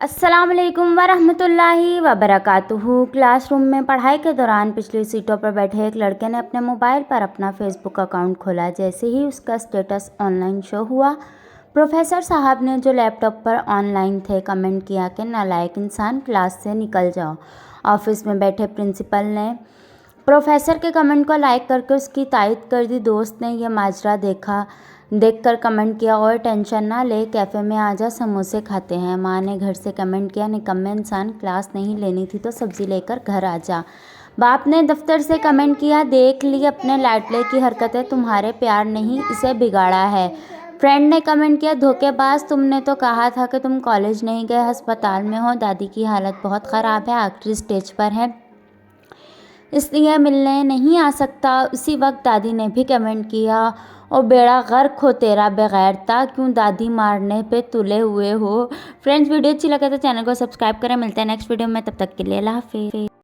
अस्सलाम वालेकुम वरहमतुल्लाहि वबरकातुहू। क्लासरूम में पढ़ाई के दौरान पिछली सीटों पर बैठे एक लड़के ने अपने मोबाइल पर अपना फेसबुक अकाउंट खोला। जैसे ही उसका स्टेटस ऑनलाइन शो हुआ, प्रोफेसर साहब ने जो लैपटॉप पर ऑनलाइन थे कमेंट किया कि नालायक इंसान, क्लास से निकल जाओ। ऑफिस में बैठे प्रिंसिपल ने प्रोफेसर के कमेंट को लाइक करके उसकी तारीफ कर दी। दोस्त ने यह माजरा देखकर कमेंट किया, और टेंशन ना ले, कैफ़े में आजा, समोसे खाते हैं। माँ ने घर से कमेंट किया, निकम्मे इंसान, क्लास नहीं लेनी थी तो सब्ज़ी लेकर घर आ जा। बाप ने दफ्तर से कमेंट किया, देख ली अपने लाडले की हरकतें, तुम्हारे प्यार नहीं इसे बिगाड़ा है। फ्रेंड ने कमेंट किया, धोखेबाज, तुमने तो कहा था कि तुम कॉलेज नहीं गए, अस्पताल में हो, दादी की हालत बहुत ख़राब है, आखिरी स्टेज पर है, इसलिए मिलने नहीं आ सकता। उसी वक्त दादी ने भी कमेंट किया, ओ बेड़ा गर्क हो तेरा बेगैरता, क्यों दादी मारने पे तुले हुए हो। फ्रेंड्स, वीडियो अच्छी लगे तो चैनल को सब्सक्राइब करें। मिलते हैं नेक्स्ट वीडियो में, तब तक के लिए अल्लाह हाफिज़।